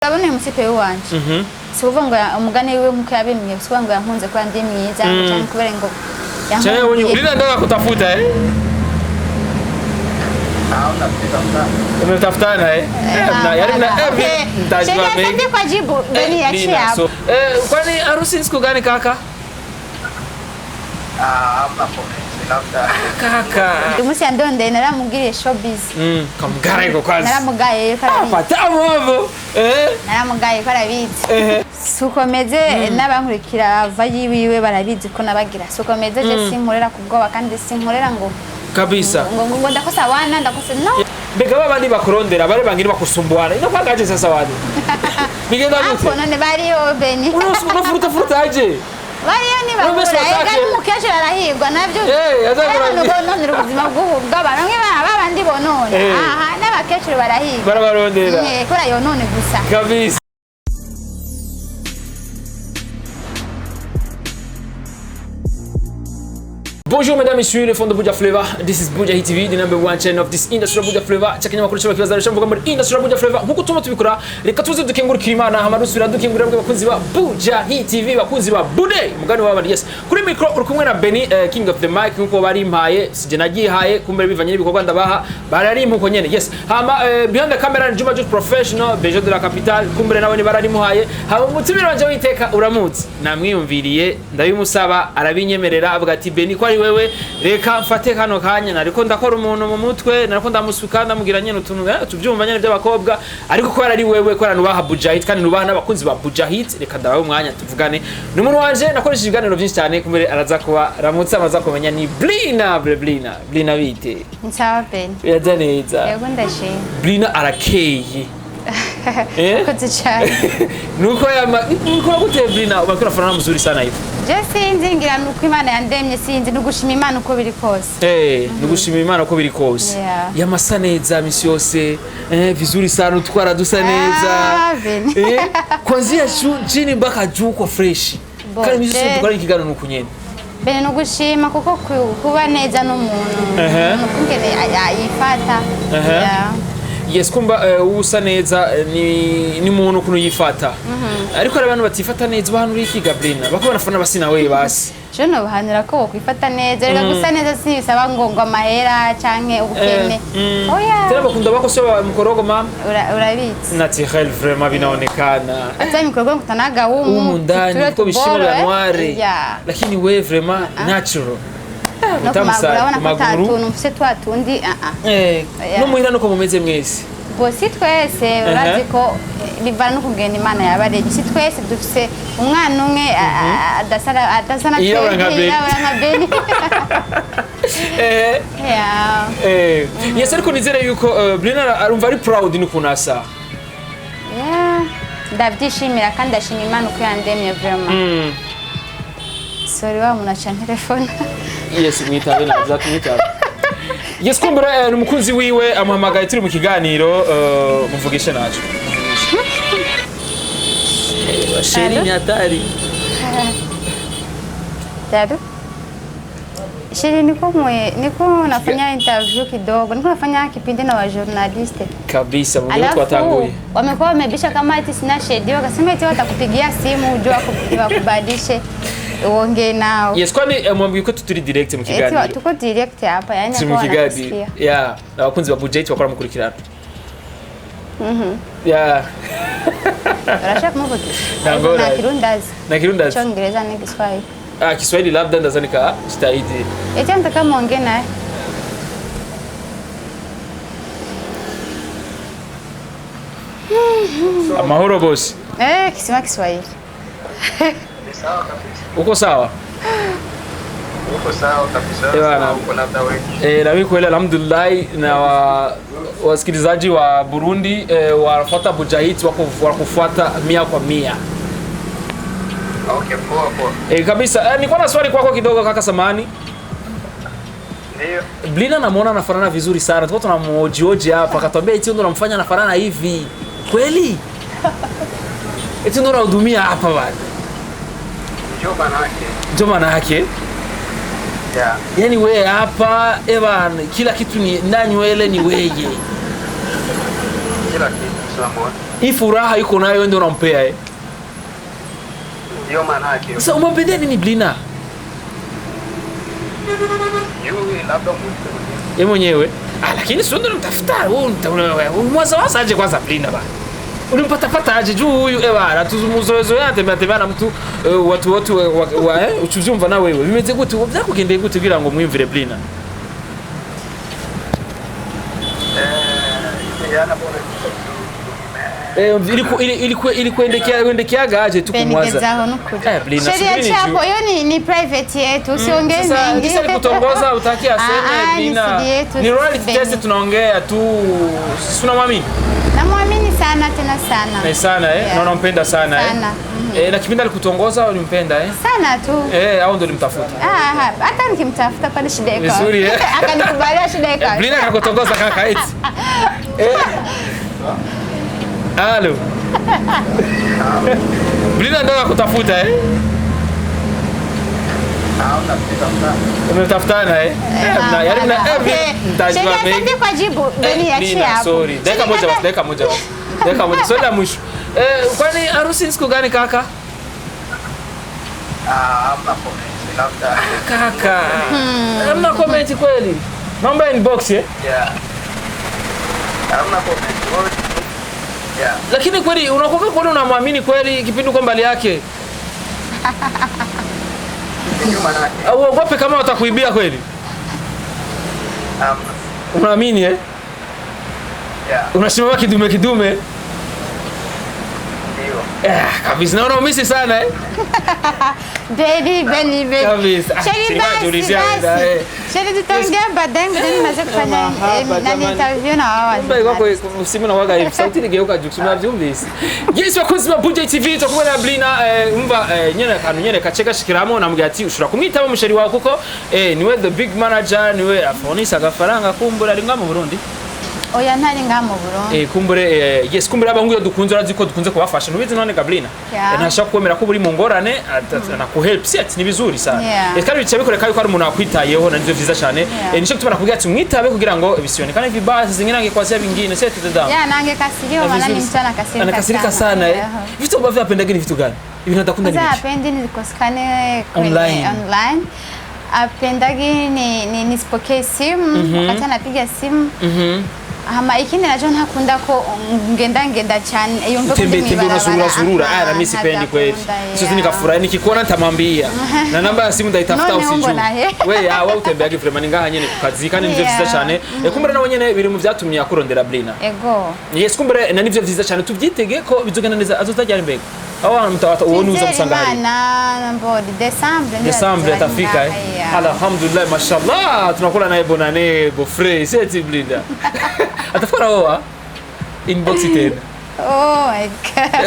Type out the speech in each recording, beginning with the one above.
Abone musipe wanje. Sivuga ngo umugane wiwe nkuko yabimye, sivuga ngo yankunze kwa ndi mwiza cyane kubera ngo Chewe ulina ndio kutafuta Umetafutana yaani na mtajua mengi. Kwa jibu Beni achia hapo. Kwani harusi siku gani kaka? Hamna labda kaka. Umusi andonde naramugiriye showbiz. Kamugaye ko kwazi. Naramugaye karabizi. Patamu hapo. Naramugaye karabizi. Sukomeze n'abankurikira vayiwiwe barabizi ko nabagira. Sukomeze je sinkorera kubwoba kandi sinkorera ngo kabisa. Ngo ndakosa wana ndakosa no. Bega babandi bakurondera bare bangiri bakusumbuana. Ino kwagaje sasa wadi. Bigenda gute? Hapo none bariyo Beni. Unafuruta aje. Bariyo ni bakura ega n'umukeshe arahirwa navyo. None ubuzima bw'abantu nk'abandi bonone. Aha n'abakecuru barahirwa. Barabarondera. Kora yo none gusa. Kabisa. Bonjour mesdames et messieurs, les fans de Buja Flavor. This is Buja Hit TV, the number one channel of this industry of Buja Flavor. Chakenya makuru cyaba kibaza rishamvuga muri industry of Buja Flavor. Nkuko tuma tubikora, reka tuze dukengurukira Imana hamarusubira dukengurira bwe bakunzi ba Buja Hit TV, bakunzi ba Bude, mugani wa yes. Kuri micro uri kumwe na Beni King of the Mic nkuko bari impaye, sije nagihaye kumbe bivanye n'ibikorwa ndabaha. Barari impuko nyene. Yes. Hama behind the camera Juma Just Professional, Bejo de la Capitale, kumbe nawe ni barari muhaye. Hama umutumire wanje witeka uramutse. Namwiyumviriye ndabimusaba arabinyemerera avuga ati Beni ko wewe reka mfate kano kanya nariko ndakora umuntu mu mutwe nariko ndamusuka ndamugira nyene utuntu tuvyumva nyene by'abakobwa ariko ko ari wewe ko nubaha Buja Hit kandi nubaha n'abakunzi ba Buja Hit reka ndabaye umwanya tuvugane ni umuntu wanje nakoresha ibiganiro byinshi cyane kumbe araza kuba ramutse amaza kumenya ni Blina bite Nsawa Beni yadaneza yego ndashimye Blina arakeye Kote cyane nuko gute Blina ubakora fana muzuri sana hivi sinzi ngira nuko Imana yandemye sinzi nugushima Imana uko biri kose nugushima Imana uko biri kose yamasa neza misi yose vizuri sana utwara dusa neza kwanzia chini mpaka juu kwa fresh kandi misi yose dukora ikigano nuko nyene Bene nugushima kuko kuba neza n'umuntu ngene yifata yes kumba usa neza ni muntu kuno yifata ariko ari abantu batifata neza bahantu rikiga Blina bakobana fana basina we basi je no bahanira ko kwifata neza rega gusa neza sibisaba ngo amahera canke ubukene oya tera bakunda bakose mukorogo mama urabitse naturel vraiment binaonekana hata mikorogo kutanaga ndani ko bishimira noire lakini we vraiment natural urabona ko tatuntu mfise twatundi no muhira nuko mumeze mwese bosi twese urazi ko bivana no kugenda Imana yabareje si twese dufise umwana umwe adasana nka Beni yes ariko nizere yuko Blina arumva ari proud nuko nasa ndabyishimira kandi ndashima Imana uko yandemye vraiment sorry wa munacha telefone yes mwitabe naza kumwitaba yes kumbura umukunzi wiwe amuhamagaye turi mu kiganiro muvugishe naco sheri nyatari Dadu sheri niko nafanya interview kidogo niko nafanya kipindi na wa journaliste kabisa mbona twatanguye wamekuwa wamebisha kama eti sina shedi wakasema eti watakupigia simu ujue wakubadilishe uongee nao yes kwani mwambie ko turi direct mu kiganiro tuko direct hapa yani kwa wanasikia abakunzi ba Buja Hit bakora mukurikirana Rashak mvugisha na Kirundazi Cyongereza na Kiswahili Kiswahili labda ndazanika jitahidi eti nataka muongee naye amahoro boss kisima Kiswahili sawa kabisa uko sawa kabisa uko labda wewe na mimi kweli alhamdulillah na wasikilizaji wa Burundi wanafuata Buja Hit wako kufuata 100%. Okay, poa. Kabisa. Nilikuwa na swali kwako kidogo kaka samani. Ndio. Blina namuona anafanana vizuri sana. Tuko tunamhoji hapa akatwambia eti ndo namfanya anafanana hivi. Kweli? Eti ndo unahudumia hapa bwana. Ndio maana yake. Yaani wewe hapa bwana kila kitu ni nywele ni wewe. Kila kitu. tunamwona. Hii furaha yuko nayo ndio unampea Ndio maana yake. Sasa unampendea nini Blina? Yule labda yeye mwenyewe. Lakini sio ndio unamtafuta wewe unamwaza aje kwanza Blina bana. Ulimpata aje juu huyu bana tuzumuzoezo yate mtembea na mtu watu uchuvyumva na wewe. Bimeze gute byakugende gute kugira ngo mwimvire Blina? yana bora. ilikuendekeaga aje tu kumwaza sheria chapo hiyo ni private yetu usiongee mengi sasa nikutongoza utaki aseme Blina ni reality test tunaongea tu tunamwamini namwamini sana tena sana sana na unampenda sana na kipindi alikutongoza ulimpenda sana tu au ndo ulimtafuta hata nikimtafuta pale shida iko vizuri akanikubalia shida iko Blina akakutongoza kaka eti Halo. Blina ndo akutafuta Unatafutana na yaani na mtajua mengi. Kwa jibu Beni achia hapo. Sorry. Dakika moja. Swali la mwisho. Kwani harusi siku gani kaka? Hamna comment labda. Kaka. Hamna comment kweli. Naomba inbox Yeah. Hamna comment. Yeah. Lakini kweli unakuwa kweli unamwamini kweli kipindi kwa mbali yake? Au uogope kama watakuibia kweli? Unaamini Yeah. Unasimama kidume? Ndio. Kabisa naona umisi sana Beni. Kabisa. Sheri tutaongea baadaye ndio naanza kufanya na interview na wao. Mbona kwa msimu na waga hivi sauti ligeuka jukusema vyumvisi. Yes bakunzi ba Buja TV tokubona na Blina umva nyene kacheka shikiramo namubwira ati ushura kumwitaba umusheri wawe kuko niwe the big manager niwe afonisa agafaranga kumbura ari ngamo Burundi. Oya ntari ngamo Burundi. Kumbure abanguye dukunze uraziko dukunze kubafasha nubizi none Gablina. Ntashaka kwemera ko buri mu ngorane anakuhelp si ati ni bizuri sana. Kandi bicaye bikoreka yuko ari umuntu akwitayeho na nivyo vyiza cyane. Nico gutuma nakubwira ati mwitabe kugira ngo ibisione kandi vibasi zingine kwa sababu vingine sasa tutadama. Nange kasiriwa maana ni mchana kasirika. Anakasirika sana Vitu ambavyo apenda gani vitu gani? Hivi nadakunda nini? Sasa apendi nikosikane online. Apendagi nisipokee simu, wakati anapiga simu. Ikindi nacho ntakunda ko ngenda cyane yumva ko unazurura na mimi sipendi kweli sisi nikafurahi nikikuona nitamwambia na namba ya simu ndaitafuta usijue wewe utembea gifrema ningaha nyene kukazi kandi nivyo vyiza cyane kumbere na wenyene biri mu vyatumye akurondera Blina yes kumbere na nivyo vyiza cyane tuvyitege ko bizogenda neza azotajya mbega awana mtawata uone uza kusanga hari na mbodi December atafika alhamdulillah mashallah tunakula naye bonane bofre c'est Blina atafika roa inbox tena my god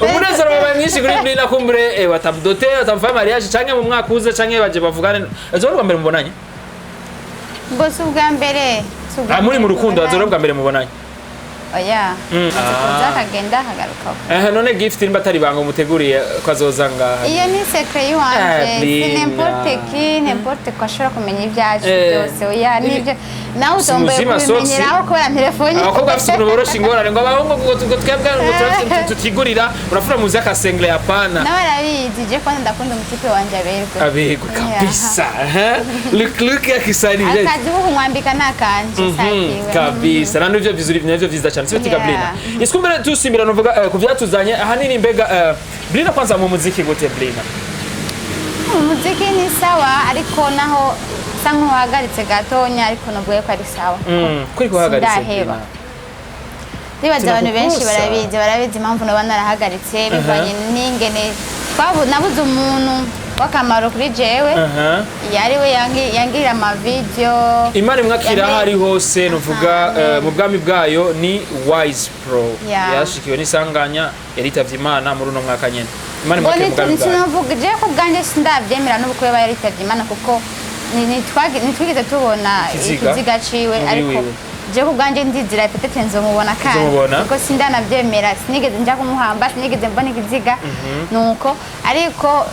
umuneza mwinshi kuri Blina kumbure watamdote watamfanya mariage canke mu mwaka uza canke baje bavugane azorwa mbere mubonanye bosu bwa mbere muri mu rukundo azorwa mbere mubonanye oya kagenda hagaruka none gift nimba atari banga umuteguriye ko azozanga iyo ni secret yuwanje n'importe ko ashobora kumenya ibyacu byose oya nibyo nawe utomboye kubimenyeraho kubera telefone abakobwa bafite umuntu borosha ingorane ngo abahungu ngo twebwe ngo tutigurira urafura muzi akasengle hapana nawe arabizi je ko ndakunda umutipe wanje aberwe kabisa look ya kisani akazi ko kumwambika nakanje sakiwe kabisa nando ivyo vizuri navyo vyiza cyane sibeti Blina isikumbere tusimbira novuga ku vyatuzanye ahanini mbega Blina kwanza mu muziki gute Blina umuziki ni sawa ariko naho sanko hagaritse gatonya ariko nobwe ko ari sawa kuri ko hagaritse Blina Dibaza abantu benshi barabizi impamvu no banarahagaritse bivanye n'ingene nabuze umuntu wakamaro kuri jewe yariwe yangirira ama video Imana mwakira hari hose novuga mu bwami bwayo ni Wise Pro yashikiwe n'isanganya yaritavye Imana muri no mwaka nyene Imana mwakira mu bwami bwayo novuga je ko bwanje sindavyemera n'ubukwe yaritavye Imana kuko nitwigeze tubona ikiziga ciwe ariko je ko bwanje ndizira petete nzomubona kandi kuko sindanavyemera sinigeze nja kumuhamba sinigeze mbona ikiziga nuko ariko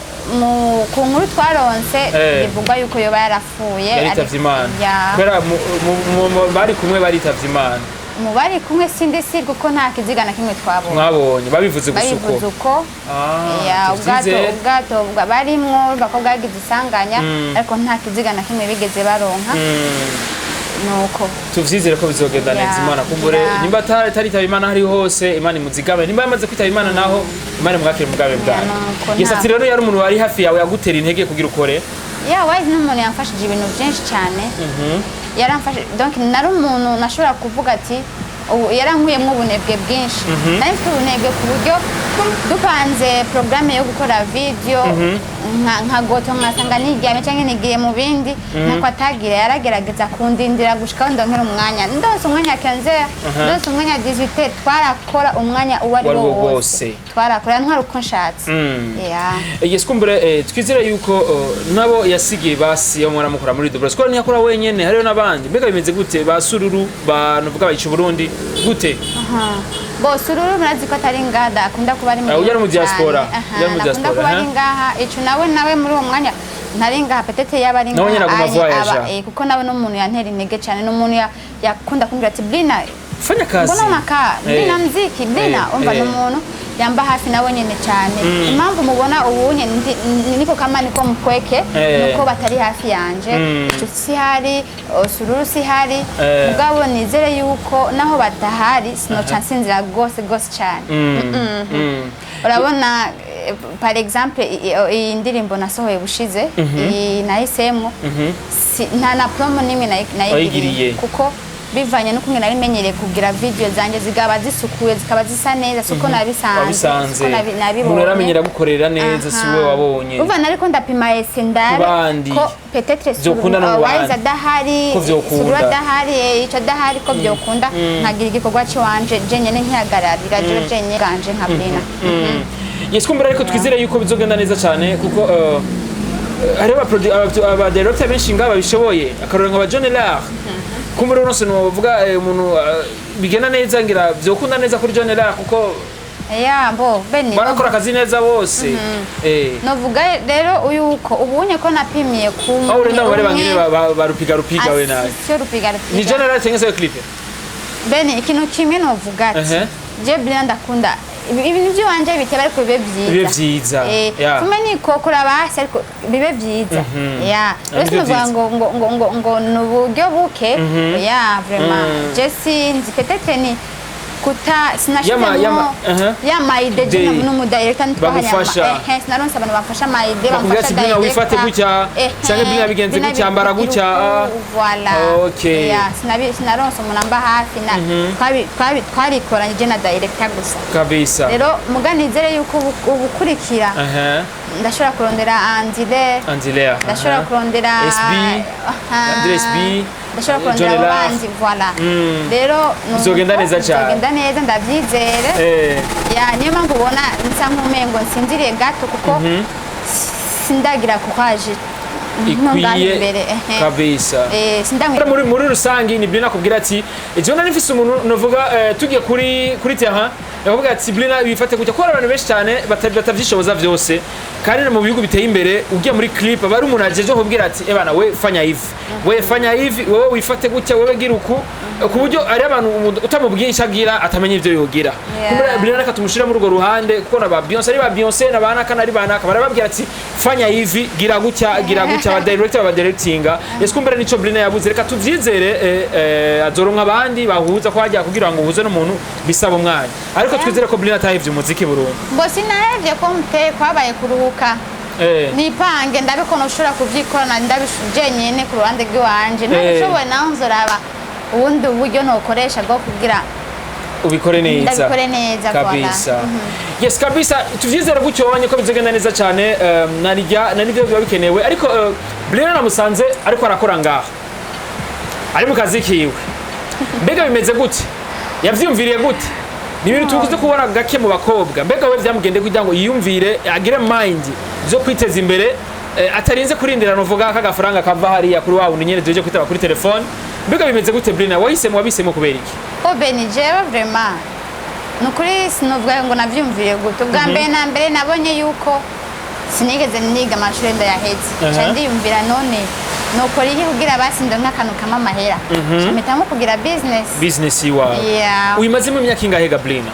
ku nkuru twaronse bivugwa yuko yoba yarapfuye yaritavye Imana kubera bari kumwe baritavye Imana mu bari kumwe sindi siri kuko nta kiziga na kimwe twabonye mwabonye babivuze uko ubwato barimwo bako bwagize isanganya ariko nta kiziga na kimwe bigeze baronka nuko tuvyizere ko bizogenda neza Imana kumbure nimba taritaba Imana hari hose Imana imuzigame nimba yamaze kwitaba Imana naho Imana mwakire mugabe bwawe yesati rero yari umuntu wari hafi yawe yagutera intege kugira ukore wise n'umuntu yamfashije ibintu byinshi cyane yaramfashe donc nari umuntu nashobora kuvuga ati yarankuyemo ubunebwe bwinshi nari mfite ubunebwe ku buryo dupanze programme yo gukora video nka goto nkasanga nigiye cyangwa nigiye mu bindi nako atagira yaragerageza kundindira gushika ndongera umwanya ndose umwanya kanze ndose umwanya 18 twarakora umwanya uwari wose twarakora ntwara uko nshatse yeskumbure twizere yuko nabo yasigiye basi yo mwana mukora muri Dobro Skol ntiyakora wenyene hariyo nabandi mbega bimeze gute basururu banuvuga bayica Burundi gute Sururu murazi ko atari ngada akunda kuba ari mu diaspora akunda kuba ari ngaha ico nawe muri uwo mwanya ntari ngaha petete yaba ari ngaha kuko nawe n'umuntu yantera intege cyane n'umuntu yakunda kumbwira ati Blina fanya kazi mbona maka Blina mziki Blina umva n'umuntu yamba hafi nawe nyene cyane impamvu mubona ubunye niko kama niko mkweke nuko batari hafi yanje si hari Sururu si hari mugabo nizere yuko naho batahari sino chance nzira gose cyane urabona par exemple iyi ndirimbo nasohoye bushize nahisemo nta na promo nimwe nayigiriye kuko bivanye no kumwe narimenyereye kugira video zanje zigaba zisukuye zikaba zisa neza suko nabisanze umuntu yaramenyera gukorera neza siwe wabonye uva nariko ndapima esendari ko peut-être wise adahari sura adahari ico adahari ko byokunda nkagira igikorwa cyo jenyene ntihagararira jenye ganje nka Blina yeskumbura ariko twizere yuko bizogenda neza cyane kuko hariho aba director benshi ngaba bishoboye akarora nka John Lar kumuri uronse novuga umuntu bigena neza ngira byokunda neza kuri John Lar kuko beni barakora akazi neza bose novuga rero uyuko ubunye ko napimiye ku aho renda bare bangire barupiga we nawe ni John Lar tengese clip beni ikintu kimwe novuga ati je Blina ndakunda ibintu byanje biteba ariko bibe byiza kumwe ni kokora basi ariko bibe byiza rero ngo nuburyo buke vraiment je sinzi peut-être ni kuta sinashimo ide je n'umu director ntwahanya sinaronse abantu bafasha ide bamfasha director wifate gutya cyangwa Blina bigenze gutya mbara gutya voilà sinaronse umunamba hafi na twarikoranye je na director gusa kabisa rero muganizere yuko ubukurikira ndashobora kurondera Andile ndashobora kurondera SB ndashobora kurondera abandi voilà rero bizogenda neza cyane bizogenda neza ndabyizere niyo mpamvu ubona nsa nk'umengo nsinziriye gato kuko sindagira kuhaje ikwiye kabisa muri rusangi ni Blina kubwira ati ejo nari mfise umuntu novuga tugiye kuri terrain yavuga ati Blina bifate kujya kora abantu benshi cyane batavyishoboza byose kandi mu bihugu biteye imbere ugiye muri clip bari umuntu ajeje kubwira ati ebana we fanya hivi wowe wifate gutya wowe gira uku ku buryo ari abantu utamubwiye icyagira atamenye ibyo yogira kumbura Blina reka tumushira muri urwo ruhande kuko na ba Beyonce na bana kana ari bana barababwira ati fanya hivi gira gutya aba director aba directinga eskumbere nico Blina yabuze reka tuvyizere azoronka abandi bahuza ko hajya kugira ngo uhuze n'umuntu bisaba umwanya ariko twizere ko Blina atahivye umuziki Burundi ngo sinarevye ko muteye kwabaye kuruhuka nipange ndabikona ushobora kuvyikorana ndabishujenyene ku ruhande rw'iwanje ntabishoboye naho nzoraba ubundi uburyo nokoresha bwo kugira ubikore neza kabisa yes kabisa tuvyizere gutyo wanye ko bizogenda neza cyane narivyo biba bikenewe ariko Blina namusanze ariko arakora ngaha ari mu kazi kiwe mbega bimeze gute yavyumviriye gute ni ibintu tuguze kubona gake mu bakobwa mbega we vyamugende kugira ngo yiyumvire agire mind zo kwiteza imbere atarinze kurindira novuga kagafaranga kava hariya kuri wa wundi nyene tuje kwitaba kuri telefone mbega bimeze gute Blina wabisemo kubera iki beni jewe vraiment nukuri sinovuga ngo navyumviriye gute ubwa mbere na mbere nabonye yuko sinigeze niga amashuri ndayaheze ndiyumvira none nokora iki kugira basinde nk'akantu kama amahera mpitamo kugira business iwawe yeah. uyimazemo imyaka ingahe Gablina?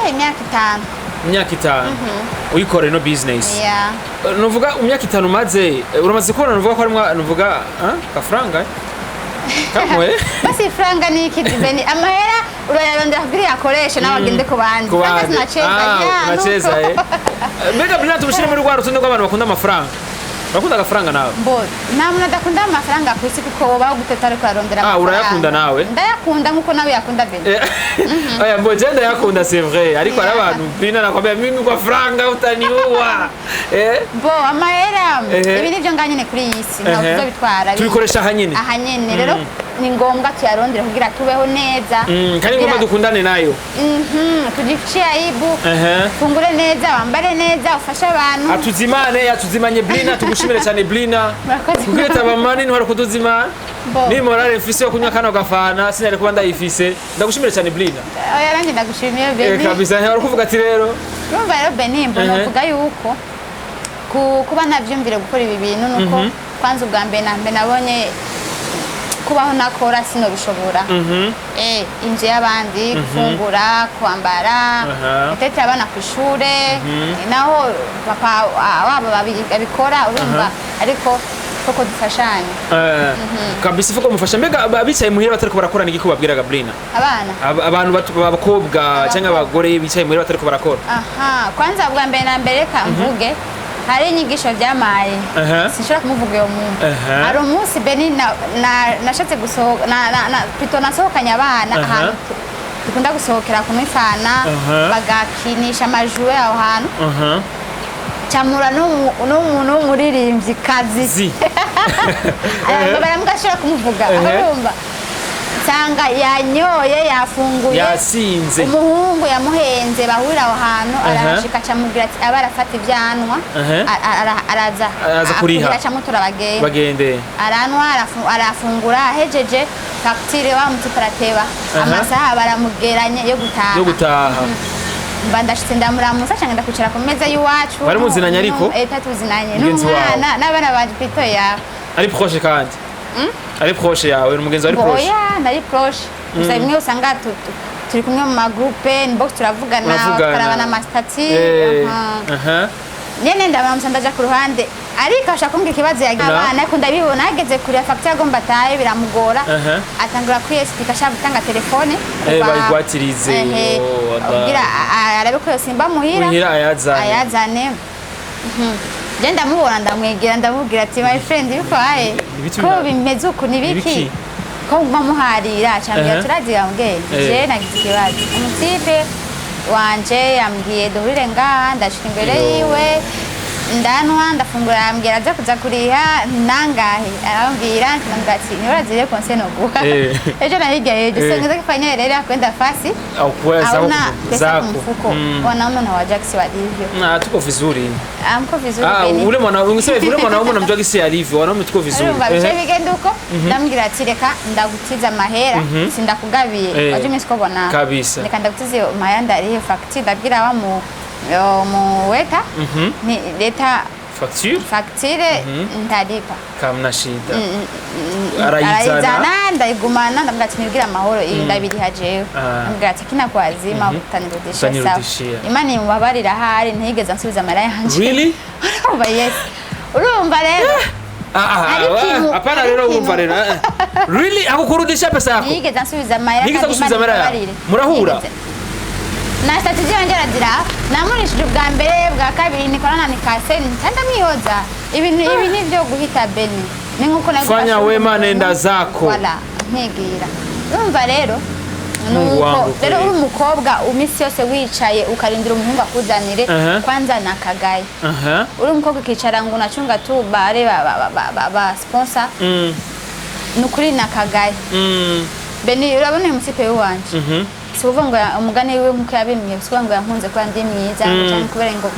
imyaka 5 uyikora ino business yeah. nuvuga imyaka 5 maze uramaze kubona nuvuga ko arimwa nuvuga kafaranga kamwe basi franga ni ikidibeni amahera urayarondera kugira yakoreshe nawe agende ku bandi basi nacheza mbega Gablina tumushire muri rwa rutonde rw'abantu bakunda amafaranga bakunda agafaranga nawe nta muntu adakunda amafaranga ku isi kuko woba guteta ariko arondera amafaranga urayakunda nawe ndayakunda nkuko nawe yakunda bene oya mboje ndayakunda c'est vrai ariko ari abantu bina nakwambia mimi kwa franga utaniua amahera ibi nivyo nganyene kuri iyi si ntabwo uzobitwara tubikoresha ahanyene rero ni ngombwa tuyarondera kugira tubeho neza kandi ngomba dukundane nayo tujifichie aibu fungure neza wambare neza ufashe abantu atuzimanye Blina tugushimire cyane Blina kugira abamani ntwara kuduzima ni morale mfise yo kunywa kano gafana sinari kuba ndayifise ndagushimire cyane Blina oya nanjye ndagushimiye Beni kabisa ntwara kuvuga ati rero urumva rero Beni mbona uvuga yuko kuba ntavyumvire gukora ibi bintu nuko kwanza ubwa mbere nabonye kubaho nakora sino bishobora inje y'abandi gufungura kwambara itete abana ku ishure naho papa wabo babikora urumva ariko koko dufashanye kabisa fuko mufasha mbega bicaye muhira batariko barakora niki kubabwira Gablina abantu babakobwa cyangwa abagore bicaye muhira batariko barakora kwanza bwa mbere na mbere kamvuge hari inyigisho byamaye sinshobora kumuvuga uyo muntu hari umunsi Beni nashatse gusohoka pito nasohokanye abana ahantu dukunda gusohokera kumwifana bagakinisha amajue aho hantu camura n'umuntu w'umuririmbyi kazi baramugashobora kumuvuga urumva sanga yanyoye yafunguye yasinze umuhungu yamuhenze bahurira aho hantu arashika camubwira ati abarafata ivyanwa araza kuriha camutura bagende aranwa arafungura hejeje facture wa mututarateba amasaha baramugeranye yo gutaha mba ndashitse ndamuramusa cyangwa ndakucara ku meza y'iwacu bari muzinanye ariko tuzinanye n'umwana n'abana baje pito ya ari proche kandi ari proche yawe umugenzi ari proche oya nari proche gusa bimwe usanga turi kumwe mu magroupe inbox turavugana karabana mastati nyene ndabaramusa ndaja ku ruhande ariko ashaka kumbwira ikibazo yagira abana ariko ndabibona ageze kuri facture agomba atahe biramugora atangura kwiyesipika ashaka gutanga telefone bayigwatirize kugira arabe ko yosimba muhira ayazane je ndamubona ndamwegera ndamubwira ati my friend bifaye ko bimeze uku nibiki ko muharira cyangwa turagira ngenge je nagize ikibazo umutipe wanje yambwiye duhurire ngaha ndashika imbere yiwe ndanwa ndafungura ambwira aza kuza kuriha nangahe arambwira ati niwazire konse no guha ejo nahigaye dusengeza kufanya rero akwenda fasi au kuweza zako mfuko wanaume na wajaksi walivyo tuko vizuri mko vizuri Beni ule mwana ungesema ule mwanaume namjua kisi alivyo wanaume tuko vizuri bigenda uko ndambwira ati reka ndagutiza mahera sindakugabiye waje misiko bona kabisa reka ndagutize mahera ndarihe facture ndabwira wa mu weta ni leta facture ndalipa kamna shida arayizana ndayigumana ndambwira ati nibwira amahoro iyi ndabiri hajewe ndambwira ati kina kwazima utanirudisha sawa imana imubabarira hari ntigeze ansubiza amara yanje really yes urumva rero hapana rero urumva rero really akukurudisha pesa yako ntigeze ansubiza amara ntigeze ansubiza amara murahura na strategy yanje aragira namurishije bwa mbere bwa kabiri nikorana ni kaseni ntanda mwihoza ibi nivyo guhita Beni ni nkuko fanya wema nenda zako wala ntigira urumva rero nuko rero uri umukobwa umisi yose wicaye ukarindira umuhungu akuzanire kwanza nakagaye uri umukobwa kicara ngo unacunga tu bare ba sponsor nukuri nakagaye Beni urabona uyu musipe wanje sivuga ngo umugane wiwe nkuko yabimye sivuga ngo yankunze kwa ndi mwiza cyane kubera ngo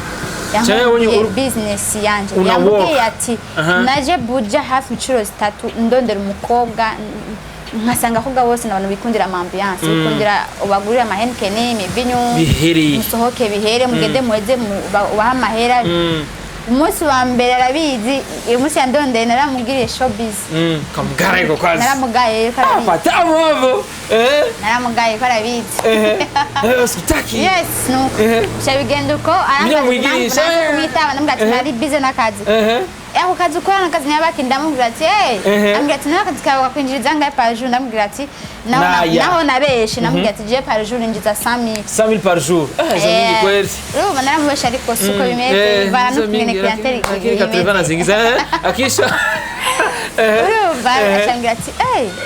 yankunze business yanje yambwiye ati naje buja hafi inshuro 3 ndondera umukobwa nkasanga ko bose n'abantu bikundira ambiance bikundira ubagurira amahenkene imibinyu bihere musohoke bihere mugende muweze ubaha amahera umunsi wa mbere arabizi uyu munsi yandondeye naramubwiriye showbiz kamugaye ko kwazi naramugaye ko arabizi patamu hapo naramugaye ko arabizi sitaki yes no cyabigenda uko Mwigisha. kumwitaba namubwira ati nari busy n'akazi ako kazi ukora n'akazi nyabaki ndamubwira ati ambwira ati n'akazi kawe kwinjiriza ngahe par jour ndamubwira ati naho nabeshe namubwira ati je par jour ninjiza 100,000 par jour zamini kweli urumva naramubeshe ariko suko bimeze baranukumene clientele ikivana zingiza akisha urumva acambwira ati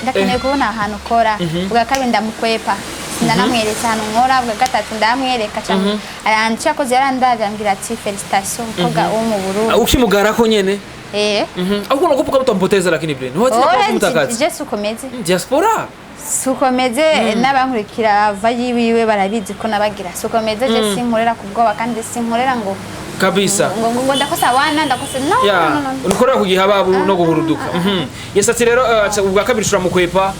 ndakeneye kubona ahantu ukora bwa kabiri ndamukwepa ndanamwereka ahantu nkora bwa gatatu ndamwereka cyane aranca ko yarandavye ambwira ati felicitation mkoga wo mu Burundi ukimugara ko nyene akuna kupuka mutampoteza lakini Brain wote kumutakaza je sukomeze diaspora sukomeze n'abankurikira vayiwiwe barabizi ko nabagira sukomeze je sinkorera kubwoba kandi sinkorera ngo kabisa ngo ndakosa wana ndakosa no unikora kugihababu no guhuruduka yes ati rero ubwa kabiri shura mukwepa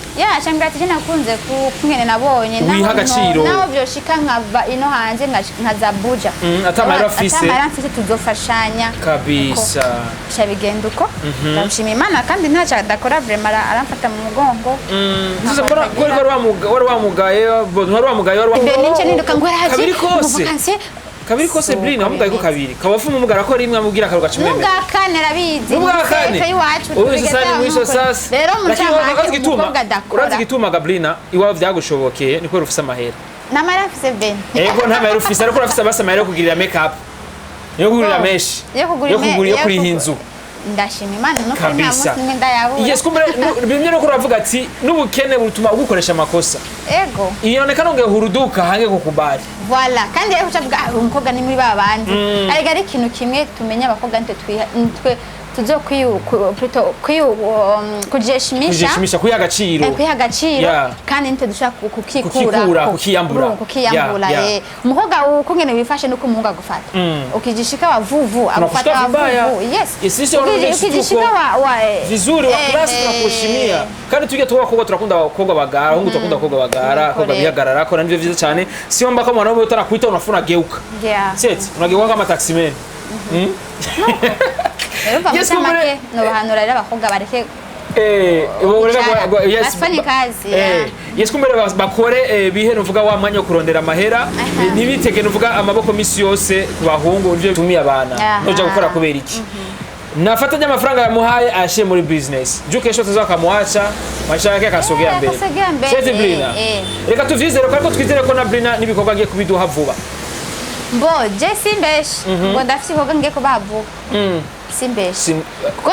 cyangwa ati je nakunze kumwene nabonye naho byoshika nkava ino hanze nkaza Buja atamara fise tuzofashanya kabisa cyabigenda uko ndashima Imana kandi ntacha dakora vraiment aramfata mu mugongo nziza mbona wari wamugaye nince ninduka ngo araje kabiri kose Brain amugaye ko kabiri kabafuma umugara ko rimwe amubwira akaruga cumeme mugakane rabizi mugakane iwacu ubisasani mwisho sasa rero mucanga urazi gituma Gabrina iwawe vyagushobokeye niko rufisa amahera namara afise ben ego nta mahera ufise ariko urafise basa amahera yo kugirira makeup yo kugurira mesh yo kuri hinzu ndashima Imana no kuri nta munsi mwenda yawe yes kumbe bimwe no kuravuga ati n'ubukene butuma ugukoresha amakosa ego iyonekana nge huruduka hange kukubali voilà kandi rero ucavuga umukobwa ni muri babandi ariko ari ikintu kimwe tumenya abakobwa nitwe tuzo kujeshimisha kuya agaciro kandi nite dushaka kukiyambura umukobwa ukungene wifashe nuko umuhungu agufata ukijishika wa vuvu agufata wa vuvu yes ukijishika wa vizuri wa class na kushimia kandi tujye twakobwa turakunda abakobwa bagara ahungu turakunda abakobwa bagara abakobwa bihagarara ko nivyo vyiza cyane siyo mbaka mwana wawe utarakwita unafuna geuka seti unageuka kama taximan yes kumbe no bahanura rero abakobwa bareke yes kumbe bakore bihe nuvuga wa mwanya kurondera amahera nibitege nuvuga amaboko misi yose kubahungu ivyo tumiye abana noja gukora kubera iki nafatanya amafaranga yamuhaye ashe muri business juke kesho tuzakamwacha maisha yake akasogea mbere seti Brina reka tuvyizere ko twizere ko na Brina nibikorwa agiye kubiduha vuba mbo je simbesh ngo ndafite koga ngiye kubavuga simbesh ko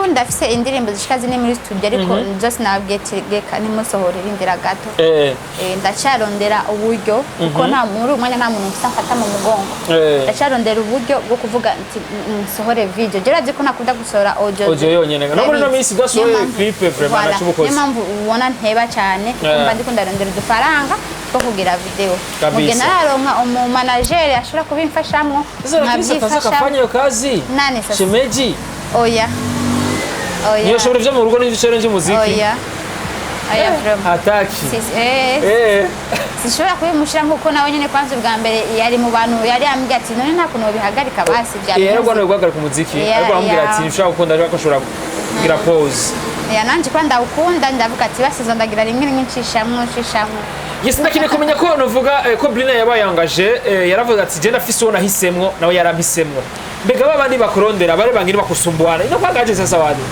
ndafise indirimbo zishika zine muri studio ariko just nabwetegeka nimusohorera indira gato ndacarondera uburyo kuko nta muri umwanya nta muntu ufata mu mugongo ndacarondera uburyo bwo kuvuga nsohore video geraze ko nakunda gusohora audio yonyene no muri no minsi gasohoye clip vraiment nacubukoze niyo ubona nteba cyane kumva ndiko ndarondera udufaranga two kugira video muge nararonka umu manager ashobora kubimfashamwo nkabyifasha kafanya yo kazi nani sasa shemeji oya niyo shobora byo mu rugo n'ibicero by'umuziki oya from ataki sishobora kubimushira nkuko nawe nyene kwanza bwa mbere yari mu bantu yari ambwiye ati none nta kuntu bihagarika basi bya rero rwanda guhagarika umuziki ariko ambwira ati nshobora gukunda ariko ashobora kugira pause nanje kwa ndawukunda ndavuga ati basizo ndagira rimwe ncishamwe yes ndakine kumenya ko novuga ko Brina yabaye angaje yaravuga ati je ndafise uwo nahisemwo nawe yarampisemwo mbega babandi bakurondera bare bangiri bakusumbuana ino kwagaje sasa wadi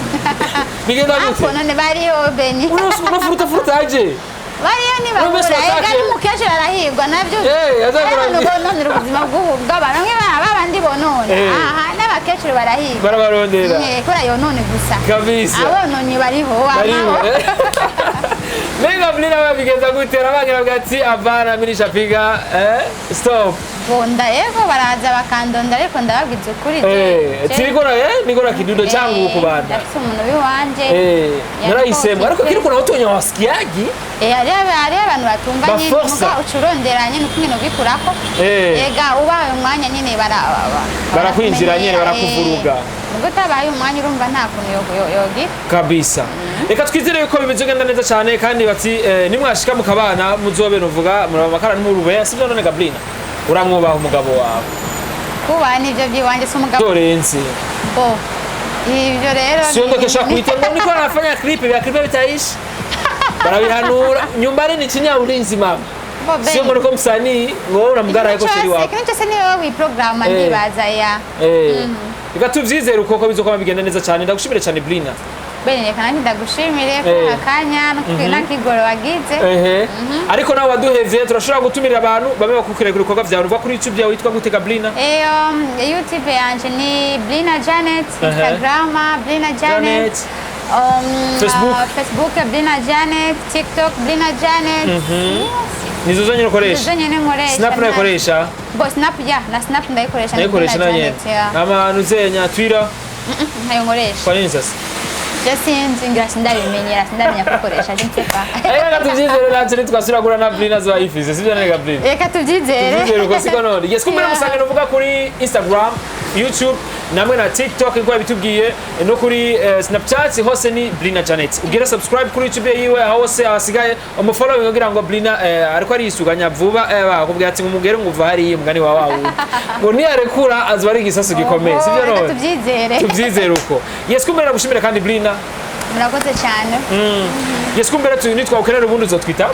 bigenda gute none bariyo beni unofuruta aje bariyo ni bakura egari mukeshe barahirwa navyo none ubuzima bw'abana babandi bonone aha n'abakecuru barahirwa barabarondera kora yo none gusa kabisa abononye bariho Mega Brina babigeza gutera bagira bwati avana minisha piga stop bonda yego baraza bakandonda ariko ndababwiza ukuri tirikora nikora kidudo changu kubanda afite umuntu wiwanje narayisemwe ariko kiri kuna utonya wasikiagi ari abantu batunganye nuko ucurondera nyine ukingino bikurako ega ubaye umwanya nyine barakwinjira nyine barakuvuruga ubwo tabaye umwanya urumva nta kuntu yogi kabisa reka twizere ko bimeze genda neza cyane kandi bati nimwashika mukabana muzobe nuvuga muraba makara n'umurube sibyo none Gabrina uramwubaha umugabo wawe kuba nivyo byiwanje si umugabo Dorenzi bo ivyo rero siondokesha kuita ngo niko anafanya clip ya clip bitaishi barabihanura nyumbani ni kinyaulinzi mama sio ngo niko msanii ngo unamgara yuko shiri wako kintu cyose niwe wiprograma ndibaza ya reka tuvyizere uko bizokwama bigenda neza cyane ndagushimire cyane Blina bene reka nanjye ndagushimire ko akanya nakigoro wagize ariko nawe waduhevye turashobora gutumirira abantu babe bakukire kuri bikorwa byawe uva kuri YouTube yawe witwa gutega Blina YouTube yanje ni Blina Janet Instagram Blina Janet Facebook Blina Janet TikTok Blina Janet nizo zonyine ukoresha Snap nakoresha bo Snap na Snap ndayikoresha na nyene ama nuzenya Twitter ntayo nkoresha kwa nini sasa Jasinzi ndabimenyera sindamenya kukoresha nsepa reka tubyizere natwe twasubira na Blina zo yifize sibyo nega Blina reka tubyizere uko siko none yes kumbe musanga novuga kuri Instagram YouTube namwe na TikTok iko bitubwiye no kuri Snapchat hose ni Blina Janet ugira subscribe kuri YouTube yiwe hose asigaye umufollowing kugira ngo Blina ariko ari isuganya vuba bakubwira ati ngumugere nguva hari mugani wawe ngo ni arekura azwa ari gisasu gikomeye sibyo none tubyizere uko yes kumbe nagushimira kandi Blina murakoze cyane yes kumbe nitwa ukenera ubundi uzotwita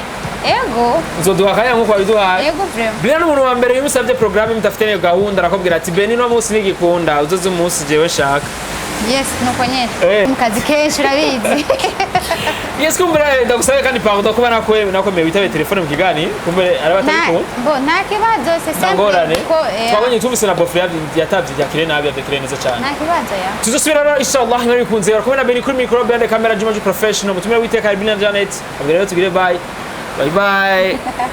ego uzoduha kanya nkuko wabiduhaye ego vrem Blina n'umuntu wa mbere yumusabye programme mutafite gahunda arakubwira ati Beni no munsi nigikunda uzoze umunsi jewe shaka yes nuko nyene mukazi kenshi urabizi yes kumbe ndagusaba kandi pardon kuba nakwemeye witabe telefone mu kigani kumbe arabatariko bo nta kibazo se simple ko twabonye tumvise na bofre yatavye yakire nabi yavekire neza cyane nta kibazo ya tuzosubira rero inshallah mwari bikunze kumwe na Beni kuri micro behind camera Juma professional mutumire witeka Blina Janet abwira rero tugire bye bye